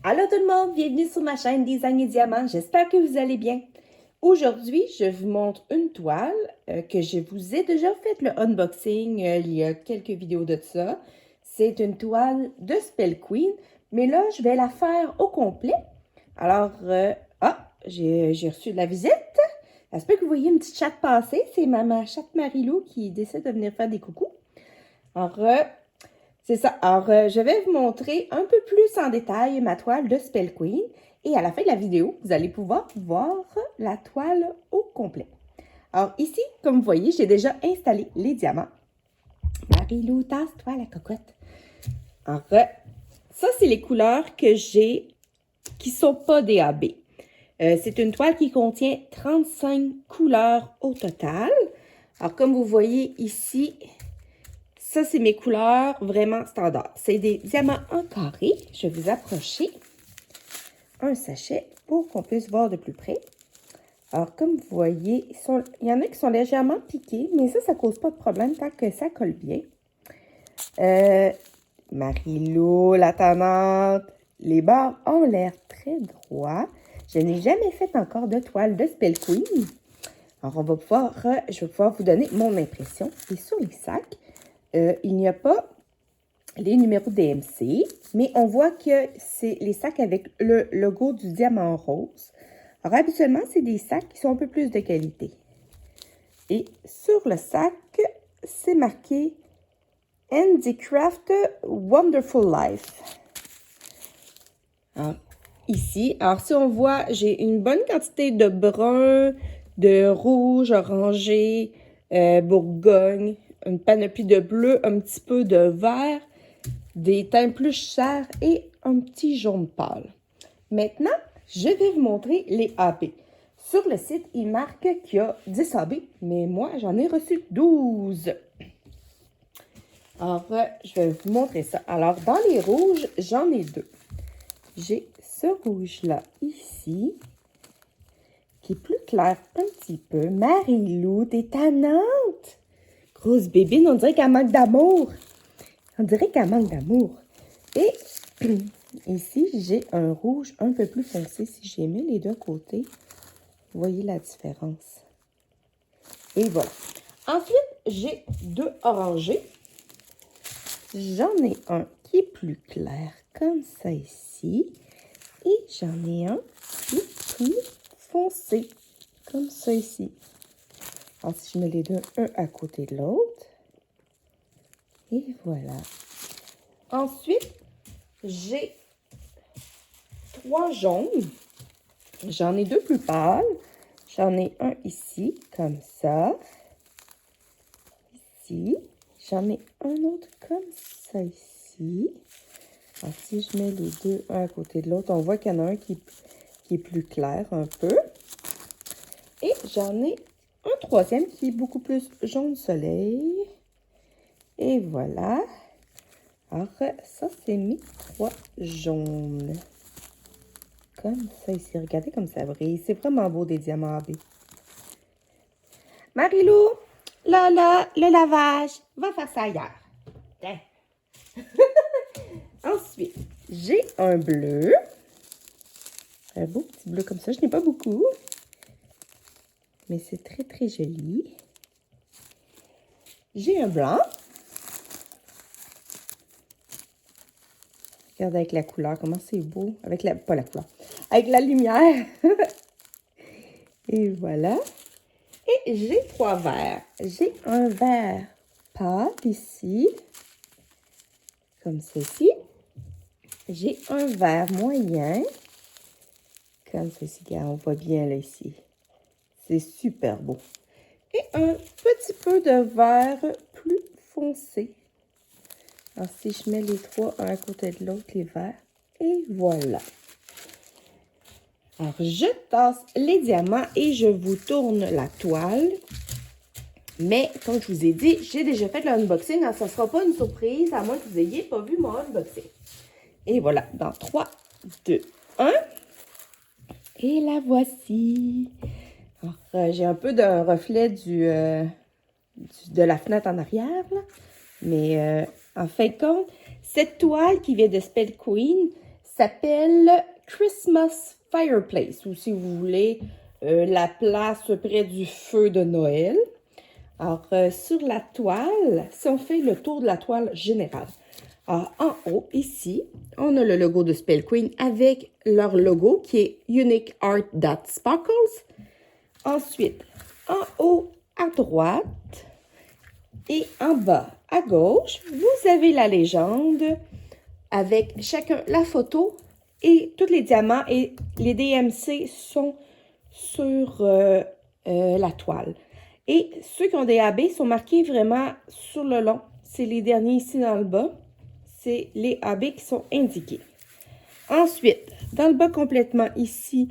Allô tout le monde, bienvenue sur ma chaîne Design et Diamants, j'espère que vous allez bien. Aujourd'hui, je vous montre une toile que je vous ai déjà fait le unboxing il y a quelques vidéos de ça. C'est une toile de Spell Queen, mais là, je vais la faire au complet. Alors, j'ai reçu de la visite. J'espère que vous voyez une petite chatte passer, c'est ma chatte Marilou qui décide de venir faire des coucous. Alors, c'est ça. Alors, je vais vous montrer un peu plus en détail ma toile de Spell Queen. Et à la fin de la vidéo, vous allez pouvoir voir la toile au complet. Alors ici, comme vous voyez, j'ai déjà installé les diamants. Marilou, tasse-toi la cocotte. Alors, ça, c'est les couleurs que j'ai qui ne sont pas DAB. C'est une toile qui contient 35 couleurs au total. Alors, comme vous voyez ici, ça, c'est mes couleurs vraiment standards. C'est des diamants en carré. Je vais vous approcher un sachet pour qu'on puisse voir de plus près. Alors, comme vous voyez, il y en a qui sont légèrement piqués, mais ça ne cause pas de problème tant que ça colle bien. Marilou, la tannante, les bords ont l'air très droits. Je n'ai jamais fait encore de toile de Spell Queen. Alors, je vais pouvoir vous donner mon impression. Et sur les sacs, il n'y a pas les numéros DMC, mais on voit que c'est les sacs avec le logo du diamant rose. Alors, habituellement, c'est des sacs qui sont un peu plus de qualité. Et sur le sac, c'est marqué Handicraft Wonderful Life. Alors, ici, si on voit, j'ai une bonne quantité de brun, de rouge, orangé, bourgogne, une panoplie de bleu, un petit peu de vert, des teintes plus chères et un petit jaune pâle. Maintenant, je vais vous montrer les AB. Sur le site, il marque qu'il y a 10 AB, mais moi, j'en ai reçu 12. Alors, je vais vous montrer ça. Alors, dans les rouges, j'en ai deux. J'ai ce rouge-là ici, qui est plus clair un petit peu. Marilou, t'es tannante! Grosse bébine, on dirait qu'elle manque d'amour. On dirait qu'elle manque d'amour. Et ici, j'ai un rouge un peu plus foncé. Si j'ai mis les deux côtés, vous voyez la différence. Et voilà. Ensuite, j'ai deux orangés. J'en ai un qui est plus clair, comme ça ici. Et j'en ai un qui est plus foncé, comme ça ici. Alors, si je mets les deux un à côté de l'autre. Et voilà. Ensuite, j'ai trois jaunes. J'en ai deux plus pâles. J'en ai un ici, comme ça. Ici. J'en ai un autre comme ça ici. Alors, si je mets les deux un à côté de l'autre, on voit qu'il y en a un qui est plus clair un peu. Et j'en ai un troisième qui est beaucoup plus jaune soleil. Et voilà. Alors, ça, c'est mes trois jaunes. Comme ça ici. Regardez comme ça brille. C'est vraiment beau des diamants AB. Marilou, là, le lavage. Va faire ça ailleurs. Tiens. Ensuite, j'ai un bleu. Un beau petit bleu comme ça. Je n'ai pas beaucoup. Mais c'est très, très joli. J'ai un blanc. Regardez avec la couleur, comment c'est beau. Avec la, pas la couleur, avec la lumière. Et voilà. Et j'ai trois verts. J'ai un vert pâte ici. Comme ceci. J'ai un vert moyen. Comme ceci. On voit bien là ici. C'est super beau. Et un petit peu de vert plus foncé. Alors, si je mets les trois un à côté de l'autre, les verts, et voilà. Alors, je tasse les diamants et je vous tourne la toile. Mais, comme je vous ai dit, j'ai déjà fait l'unboxing. Alors, ça ne sera pas une surprise, à moins que vous n'ayez pas vu mon unboxing. Et voilà, dans 3, 2, 1. Et la voici. Alors, j'ai un peu de reflet de la fenêtre en arrière, là. Mais en fin de compte, cette toile qui vient de Spell Queen, s'appelle Christmas Fireplace, ou si vous voulez, la place près du feu de Noël. Alors, sur la toile, si on fait le tour de la toile générale, alors, en haut, ici, on a le logo de Spell Queen avec leur logo qui est Unique Art That Sparkles. Ensuite, en haut à droite et en bas à gauche, vous avez la légende avec chacun la photo et tous les diamants et les DMC sont sur la toile. Et ceux qui ont des AB sont marqués vraiment sur le long. C'est les derniers ici dans le bas. C'est les AB qui sont indiqués. Ensuite, dans le bas complètement ici,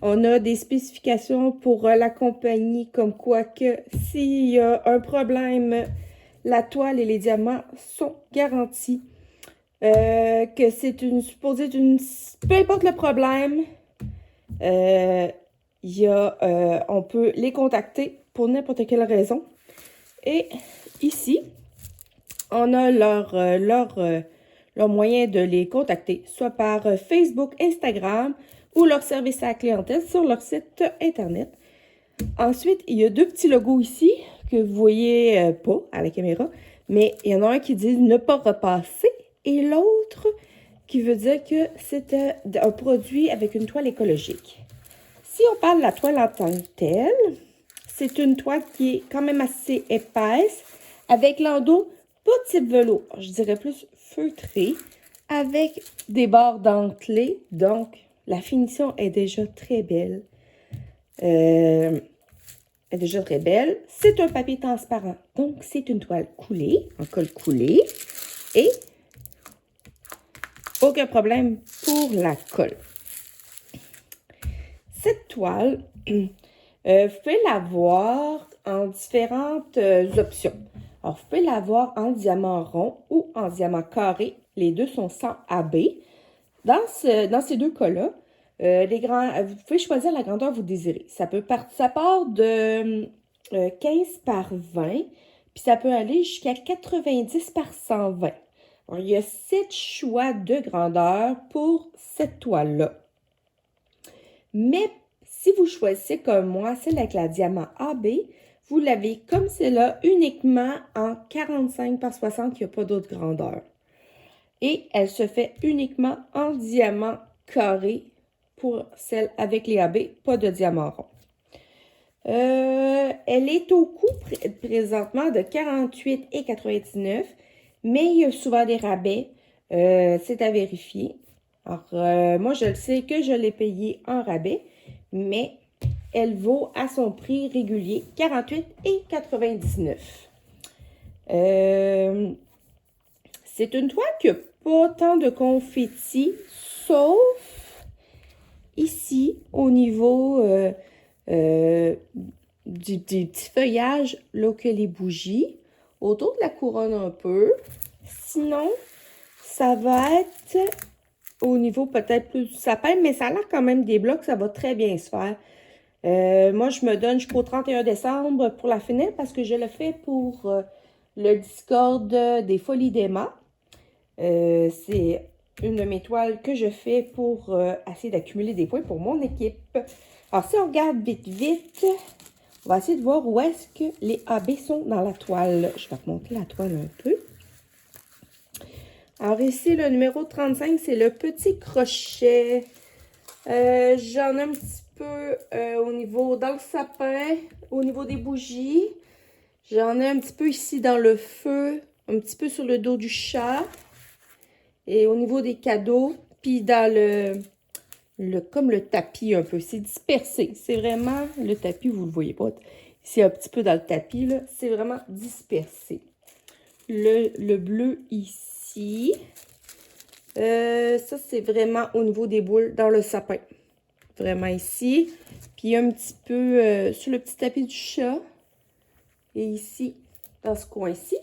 on a des spécifications pour la compagnie comme quoi que s'il y a un problème, la toile et les diamants sont garantis. Que c'est une supposée d'une... Peu importe le problème, on peut les contacter pour n'importe quelle raison. Et ici, on a leur moyen de les contacter, soit par Facebook, Instagram ou leur service à la clientèle sur leur site Internet. Ensuite, il y a deux petits logos ici que vous voyez pas à la caméra, mais il y en a un qui dit « Ne pas repasser » et l'autre qui veut dire que c'est un produit avec une toile écologique. Si on parle de la toile en tant que telle, c'est une toile qui est quand même assez épaisse, avec l'endos pas type velours, je dirais plus feutré, avec des bords dentelés, donc la finition est déjà très belle. C'est un papier transparent, donc c'est une toile coulée, en colle coulée, et aucun problème pour la colle. Cette toile, vous pouvez la voir en différentes options. Alors, vous pouvez la voir en diamant rond ou en diamant carré. Les deux sont sans AB. Dans ces deux cas-là, vous pouvez choisir la grandeur que vous désirez. Ça part de 15 par 20, puis ça peut aller jusqu'à 90 par 120. Alors, il y a 7 choix de grandeur pour cette toile-là. Mais si vous choisissez comme moi, celle avec la diamant AB, vous l'avez comme celle-là uniquement en 45 par 60, il n'y a pas d'autre grandeur. Et elle se fait uniquement en diamant carré pour celle avec les AB, pas de diamant rond. Elle est au coût présentement de 48,99 $, mais il y a souvent des rabais, c'est à vérifier. Alors, moi, je le sais que je l'ai payé en rabais, mais elle vaut à son prix régulier 48,99 $. C'est une toile qui n'a pas tant de confetti, sauf ici, au niveau du petit feuillage, là que les bougies, autour de la couronne un peu. Sinon, ça va être au niveau peut-être plus du sapin, mais ça a l'air quand même des blocs, ça va très bien se faire. Moi, je me donne jusqu'au 31 décembre pour la finir parce que je le fais pour le Discord des Folies d'Emma. C'est une de mes toiles que je fais pour essayer d'accumuler des points pour mon équipe. Alors, si on regarde vite, on va essayer de voir où est-ce que les AB sont dans la toile. Je vais remonter la toile un peu. Alors ici, le numéro 35, c'est le petit crochet. J'en ai un petit peu au niveau dans le sapin, au niveau des bougies. J'en ai un petit peu ici dans le feu, un petit peu sur le dos du chat. Et au niveau des cadeaux, puis dans comme le tapis un peu. C'est dispersé. C'est vraiment le tapis, vous ne le voyez pas. Ici, un petit peu dans le tapis, là. C'est vraiment dispersé. Le bleu ici. Ça, c'est vraiment au niveau des boules dans le sapin. Vraiment ici. Puis un petit peu sur le petit tapis du chat. Et ici, dans ce coin-ci.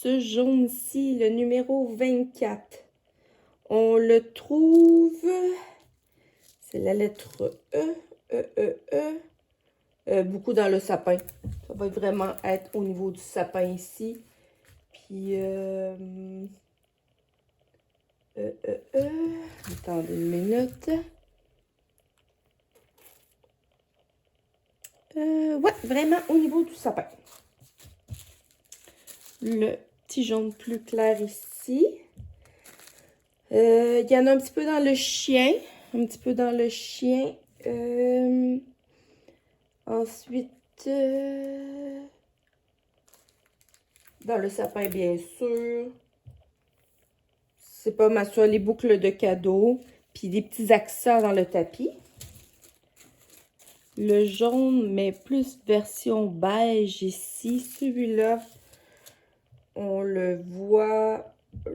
Ce jaune-ci, le numéro 24. On le trouve... C'est la lettre E. Beaucoup dans le sapin. Ça va vraiment être au niveau du sapin ici. Puis, attendez une minute. Ouais, vraiment au niveau du sapin. Le petit jaune plus clair ici. Il y en a un petit peu dans le chien. Un petit peu dans le chien. Ensuite, dans le sapin, bien sûr. C'est pas mal ça, les boucles de cadeaux. Puis des petits accents dans le tapis. Le jaune, mais plus version beige ici. Celui-là, on le voit. Faut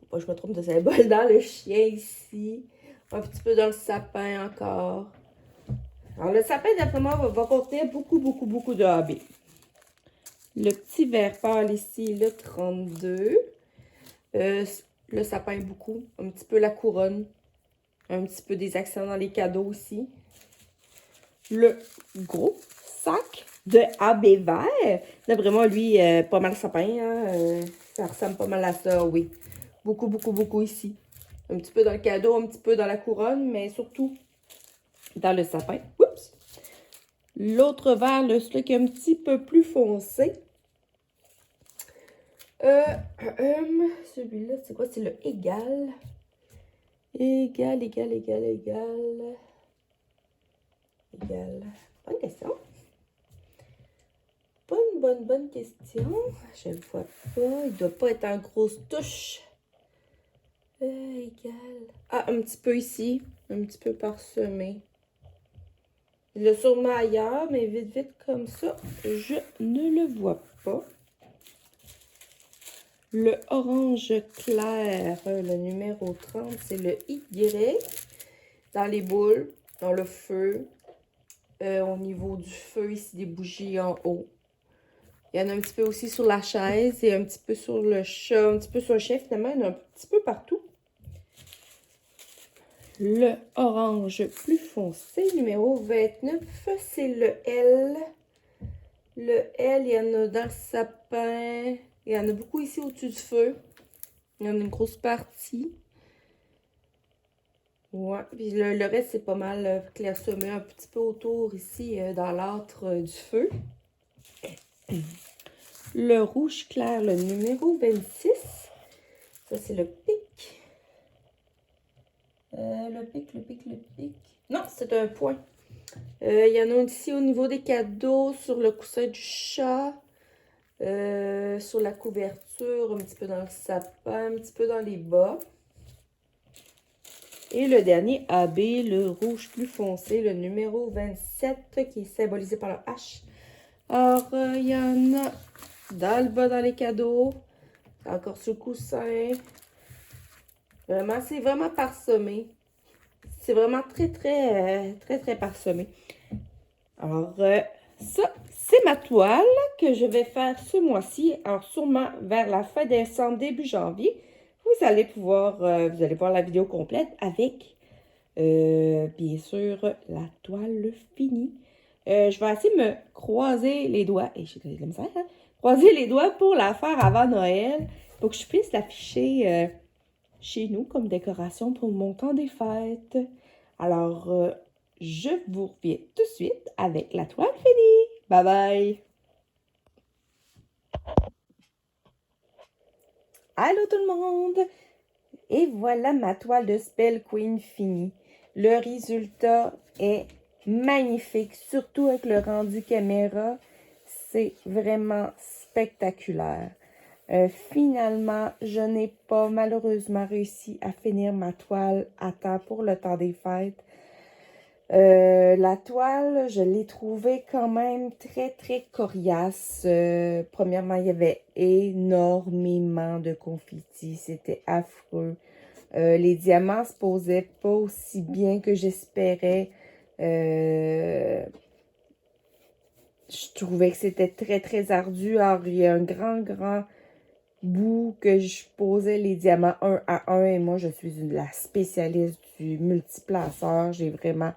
pas que je me trompe de symbole dans le chien ici. Un petit peu dans le sapin encore. Alors, le sapin, d'après moi, va contenir beaucoup de AB. Le petit vert pâle ici, le 32. Le sapin, beaucoup. Un petit peu la couronne. Un petit peu des accents dans les cadeaux aussi. Le gros sac de AB vert. D'après moi, lui, pas mal sapin. Hein? Ça ressemble pas mal à ça, oui. Beaucoup ici. Un petit peu dans le cadeau, un petit peu dans la couronne, mais surtout dans le sapin. Oups! L'autre vert, celui qui est un petit peu plus foncé. Celui-là, c'est quoi? C'est le égal. Égal. Bonne question. Bonne question. Je ne le vois pas. Il ne doit pas être en grosse touche. Égal. Ah, un petit peu ici. Un petit peu parsemé. Il l'a sûrement ailleurs, mais vite comme ça, je ne le vois pas. Le orange clair, le numéro 30, c'est le Y. Dans les boules, dans le feu. Au niveau du feu, ici, des bougies en haut. Il y en a un petit peu aussi sur la chaise et un petit peu sur le chat, un petit peu sur le chien. Finalement, il y en a un petit peu partout. Le orange plus foncé, numéro 29, c'est le L. Le L, il y en a dans le sapin. Il y en a beaucoup ici au-dessus du feu. Il y en a une grosse partie. Ouais, puis le reste, c'est pas mal clairsemé un petit peu autour ici, dans l'âtre du feu. Le rouge clair, le numéro 26. Ça, c'est le pic. Le pic. Non, c'est un point. Il y en a ici au niveau des cadeaux, sur le coussin du chat, sur la couverture, un petit peu dans le sapin, un petit peu dans les bas. Et le dernier AB, le rouge plus foncé, le numéro 27, qui est symbolisé par la H. Alors, il y en a dans le bas, dans les cadeaux. Encore sur le coussin. Vraiment, c'est vraiment parsemé. C'est vraiment très parsemé. Alors, ça, c'est ma toile que je vais faire ce mois-ci. Alors, sûrement vers la fin décembre, début janvier, vous allez pouvoir, vous allez voir la vidéo complète avec, bien sûr, la toile finie. Je vais essayer de me croiser les doigts. Et j'ai de la misère, hein? Croiser les doigts pour la faire avant Noël. Pour que je puisse l'afficher chez nous comme décoration pour mon temps des fêtes. Alors, je vous reviens tout de suite avec la toile finie. Bye bye! Allô tout le monde! Et voilà ma toile de Spell Queen finie. Le résultat est magnifique, surtout avec le rendu caméra. C'est vraiment spectaculaire. Finalement, je n'ai pas malheureusement réussi à finir ma toile à temps pour le temps des fêtes. La toile, je l'ai trouvée quand même très coriace. Premièrement, il y avait énormément de confettis. C'était affreux. Les diamants se posaient pas aussi bien que j'espérais. Je trouvais que c'était très ardu. Alors, il y a un grand bout que je posais les diamants un à un. Et moi, je suis la spécialiste du multiplaceur. J'ai vraiment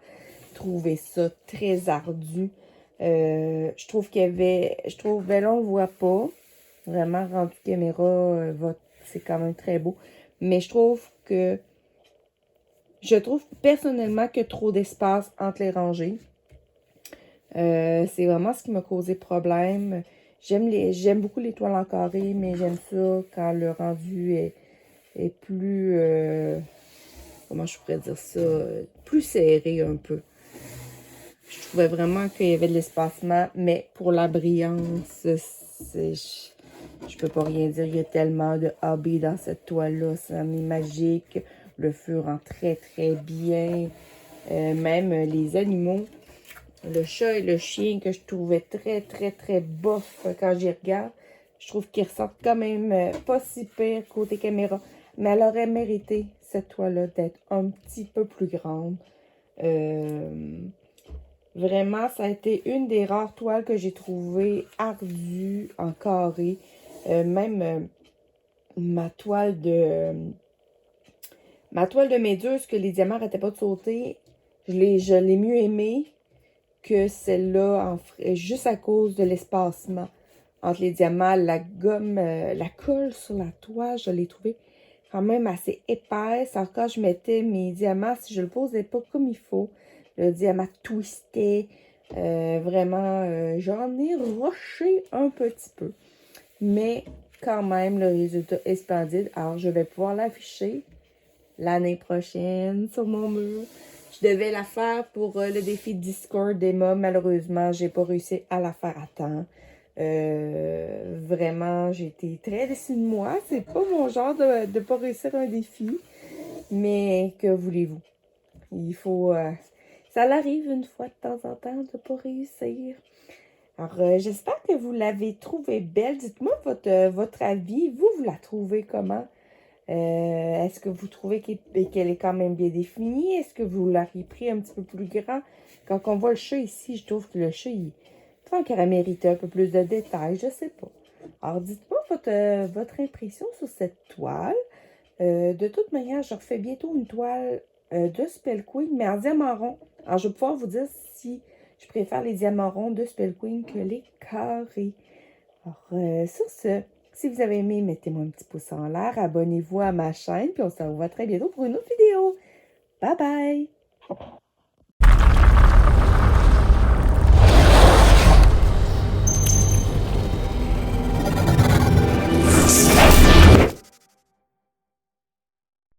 trouvé ça très ardu. Je trouve ben là, on le voit pas. Vraiment, rendu caméra, c'est quand même très beau. Mais je trouve personnellement qu'il y a trop d'espace entre les rangées. C'est vraiment ce qui m'a causé problème. J'aime beaucoup les toiles en carré, mais j'aime ça quand le rendu est plus, comment je pourrais dire ça, plus serré un peu. Je trouvais vraiment qu'il y avait de l'espacement, mais pour la brillance, je peux pas rien dire. Il y a tellement de hobby dans cette toile-là. Ça m'est magique. Le feu rend très, très bien. Même les animaux, le chat et le chien que je trouvais très, très, très bof quand j'y regarde, je trouve qu'ils ressortent quand même pas si pire côté caméra. Mais elle aurait mérité, cette toile-là, d'être un petit peu plus grande. Vraiment, ça a été une des rares toiles que j'ai trouvées ardues en carré. Même ma toile de méduse, que les diamants n'arrêtaient pas de sauter, je l'ai mieux aimée que celle-là, juste à cause de l'espacement entre les diamants. La gomme, la colle sur la toile, je l'ai trouvée quand même assez épaisse. Alors quand je mettais mes diamants, si je le posais pas comme il faut, le diamant twistait. Vraiment, j'en ai rushé un petit peu. Mais quand même, le résultat est splendide. Alors, je vais pouvoir l'afficher l'année prochaine sur mon mur. Je devais la faire pour le défi Discord d'Emma. Malheureusement, j'ai pas réussi à la faire à temps. Vraiment, j'ai été très déçue de moi. C'est pas mon genre de pas réussir un défi. Mais que voulez-vous? Il faut... ça l'arrive une fois de temps en temps de pas réussir. Alors, j'espère que vous l'avez trouvée belle. Dites-moi votre avis. Vous la trouvez comment? Est-ce que vous trouvez qu'elle est quand même bien définie? Est-ce que vous l'auriez pris un petit peu plus grand? Quand on voit le chat ici, je trouve que le chat, il aurait mérité un peu plus de détails. Je sais pas. Alors, dites-moi votre impression sur cette toile. De toute manière, je refais bientôt une toile de Spell Queen, mais en diamant rond. Alors, je vais pouvoir vous dire si je préfère les diamants ronds de Spell Queen que les carrés. Alors, sur ce, si vous avez aimé, mettez-moi un petit pouce en l'air, abonnez-vous à ma chaîne, puis on se revoit très bientôt pour une autre vidéo. Bye bye!